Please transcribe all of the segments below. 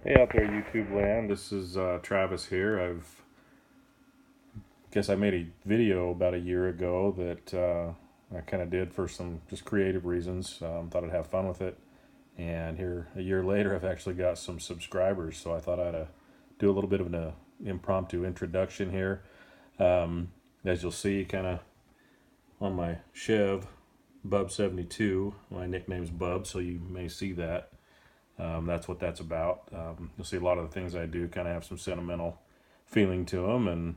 Hey out there, YouTube land. This is Travis here. Guess I made a video about a year ago that I kind of did for some just creative reasons. Thought I'd have fun with it, and here a year later, I've actually got some subscribers. So I thought I'd do a little bit of an impromptu introduction here. As you'll see, kind of on my Chev Bub 72. My nickname's Bub, so you may see that. That's what that's about. You'll see a lot of the things I do kind of have some sentimental feeling to them, and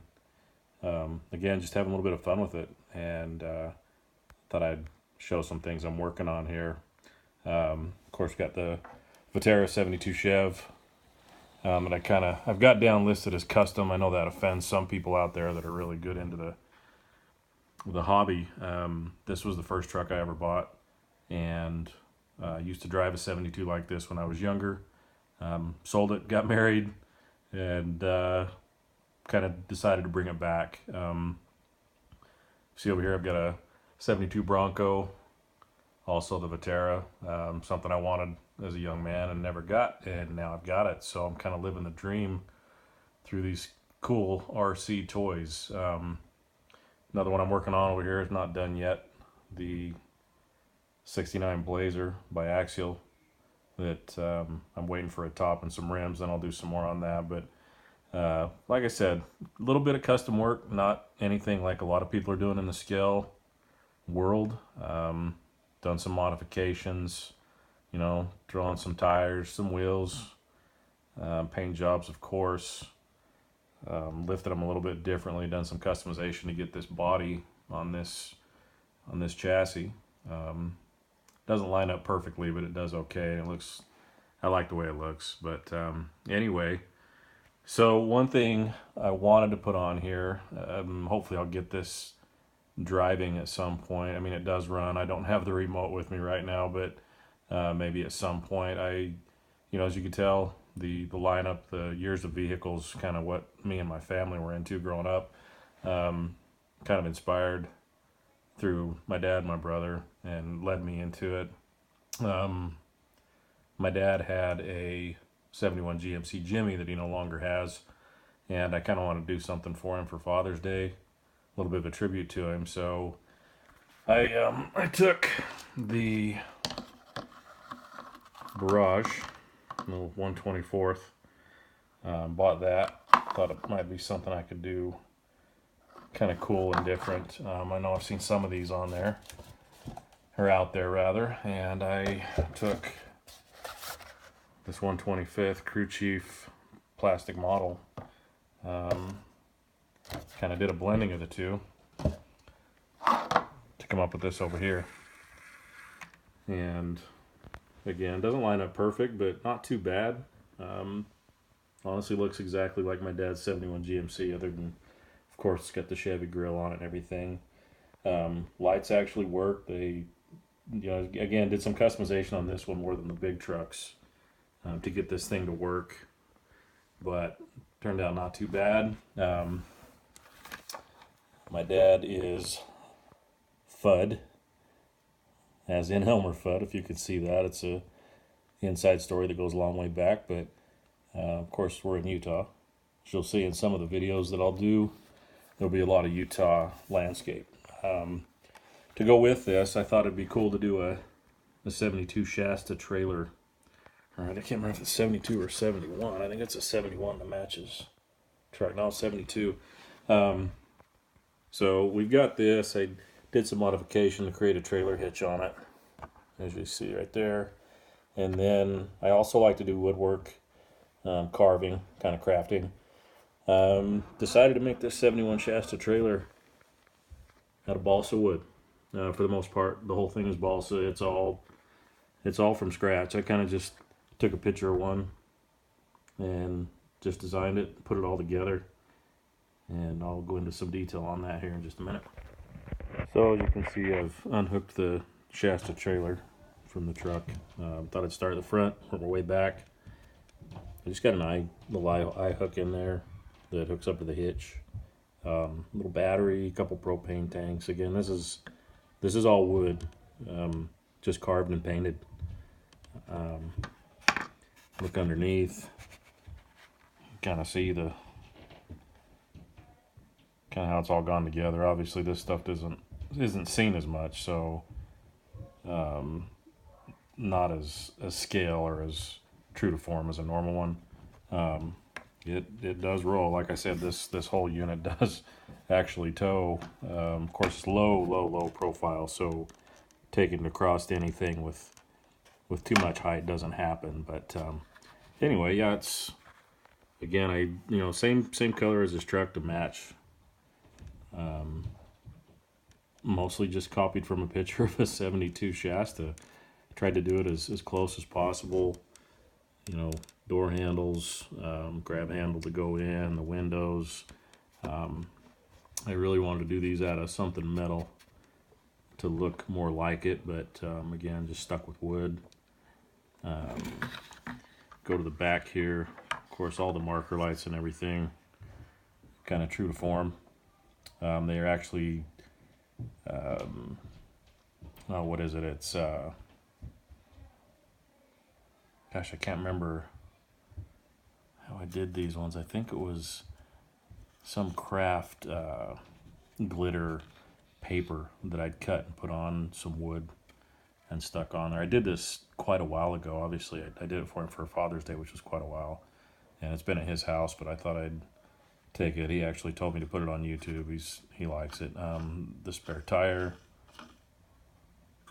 again, just having a little bit of fun with it. And thought I'd show some things I'm working on here. Of course, got the Vatera 72 Chev that I've got down listed as custom. I know that offends some people out there that are really good into the hobby. This was the first truck I ever bought, and used to drive a 72 like this when I was younger. Sold it, got married, and kind of decided to bring it back. See over here, I've got a 72 Bronco, also the Vatera, something I wanted as a young man and never got, and now I've got it. So I'm kind of living the dream through these cool RC toys. Another one I'm working on over here is not done yet. The 69 Blazer by Axial that I'm waiting for a top and some rims, then I'll do some more on that. But like I said, a little bit of custom work, not anything like a lot of people are doing in the scale world. Done some modifications, throwing some tires, some wheels, paint jobs, of course. Lifted them a little bit differently, done some customization to get this body on this chassis. Doesn't line up perfectly, but it does okay. It looks, I like the way it looks. But anyway, so one thing I wanted to put on here, hopefully I'll get this driving at some point. I mean, it does run. I don't have the remote with me right now, but maybe at some point. As you can tell, the lineup, the years of vehicles, kind of what me and my family were into growing up, kind of inspired through my dad and my brother and led me into it. My dad had a 71 GMC Jimmy that he no longer has, and I kind of want to do something for him for Father's Day, a little bit of a tribute to him. So I took the Barrage, 124th, bought that, thought it might be something I could do kind of cool and different. I know I've seen some of these on there, or out there rather, and I took this 125th Crew Chief plastic model. Kind of did a blending of the two to come up with this over here. And again, doesn't line up perfect, but not too bad. Honestly looks exactly like my dad's 71 GMC, other than, of course, it's got the Chevy grill on it and everything. Lights actually work. They, again, did some customization on this one more than the big trucks to get this thing to work, but turned out not too bad. My dad is Fudd, as in Elmer Fudd, if you could see that. It's a inside story that goes a long way back, but of course we're in Utah. As you'll see in some of the videos that I'll do, there'll be a lot of Utah landscape. To go with this, I thought it'd be cool to do a 72 Shasta trailer. All right, I can't remember if it's 72 or 71. I think it's a 71 that matches truck. No, 72. So we've got this. I did some modification to create a trailer hitch on it, as you see right there. And then I also like to do woodwork, carving, kind of crafting. Decided to make this 71 Shasta trailer out of balsa wood. For the most part, the whole thing is balsa. It's all from scratch. I kind of just took a picture of one and just designed it, put it all together, and I'll go into some detail on that here in just a minute. So as you can see, I've unhooked the Shasta trailer from the truck. Thought I'd start at the front, work my way back. I just got a little eye hook in there that hooks up to the hitch. Little battery, a couple propane tanks. Again, this is all wood, just carved and painted. Look underneath. kind of see the kind of how it's all gone together. Obviously this stuff isn't seen as much, so not as scale or as true to form as a normal one. It does roll. Like I said, this whole unit does actually tow. Of course, it's low profile, so taking it across anything with too much height doesn't happen. But anyway, yeah, it's, again, same color as this truck to match. Mostly just copied from a picture of a 72 Shasta. Tried to do it as close as possible. Door handles, grab handle to go in, the windows. I really wanted to do these out of something metal to look more like it, but again, just stuck with wood. Go to the back here. Of course, all the marker lights and everything, kind of true to form. They are actually, what is it? It's, gosh, I can't remember how I did these ones. I think it was some craft glitter paper that I'd cut and put on some wood and stuck on there. I did this quite a while ago. Obviously, I did it for him for Father's Day, which was quite a while. And it's been at his house, but I thought I'd take it. He actually told me to put it on YouTube. He likes it. The spare tire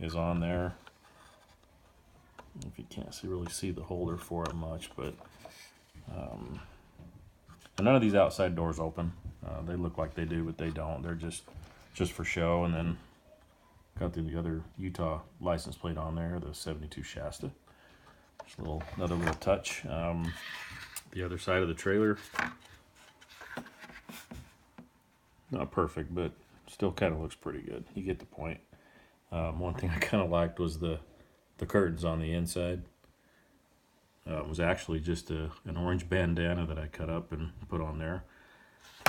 is on there. If you can't really see the holder for it much, but and none of these outside doors open. They look like they do, but they don't. They're just for show. And then got the other Utah license plate on there, the 72 Shasta. Just another little touch. The other side of the trailer, not perfect, but still kind of looks pretty good. You get the point. One thing I kind of liked was the curtains on the inside. It was actually just an orange bandana that I cut up and put on there.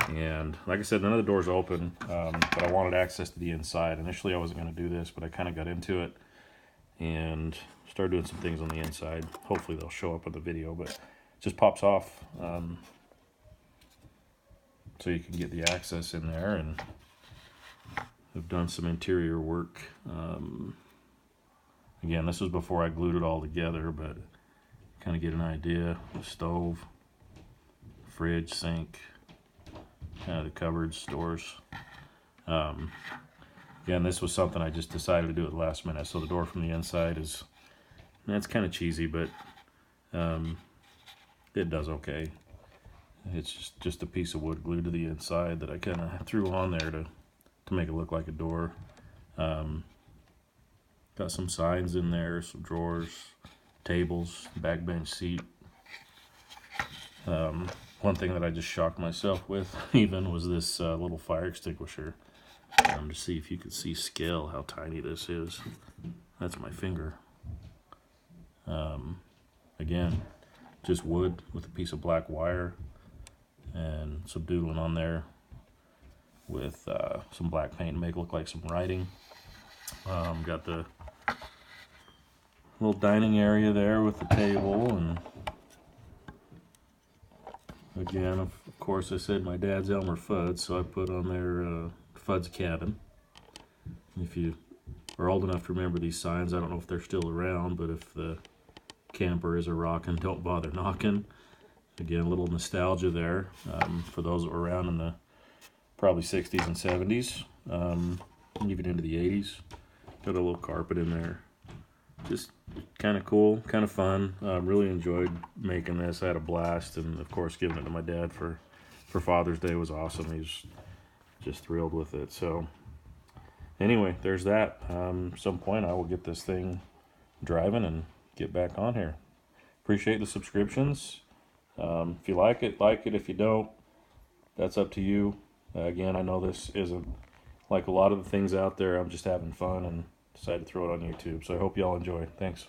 And like I said, none of the doors open, but I wanted access to the inside. Initially, I wasn't going to do this, but I kind of got into it and started doing some things on the inside. Hopefully, they'll show up in the video, but it just pops off, so you can get the access in there. And I've done some interior work. Again, this was before I glued it all together, but kind of get an idea. The stove, fridge, sink, kind of the cupboards, doors. Again, this was something I just decided to do at the last minute. So the door from the inside that's kind of cheesy, but it does okay. It's just a piece of wood glued to the inside that I kind of threw on there to make it look like a door. Got some signs in there, some drawers, tables, back bench seat. One thing that I just shocked myself with even was this little fire extinguisher. To see if you can see scale, how tiny this is. That's my finger. Again, just wood with a piece of black wire and some doodling on there with some black paint to make it look like some writing. Got the little dining area there with the table, and again, of course, I said my dad's Elmer Fudd, so I put on there Fudd's Cabin. If you are old enough to remember these signs, I don't know if they're still around, but if the camper is a rockin', don't bother knocking. Again, a little nostalgia there for those that were around in the probably 60s and 70s, even into the 80s. Got a little carpet in there. Just kind of cool, kind of fun. Really enjoyed making this. I had a blast, and of course giving it to my dad for Father's Day was awesome. He's just thrilled with it. So anyway, there's that. Some point I will get this thing driving and get back on here. Appreciate the subscriptions. If you like it, like it. If you don't, that's up to you. Again, I know this isn't like a lot of the things out there. I'm just having fun and decided to throw it on YouTube. So I hope y'all enjoy. Thanks.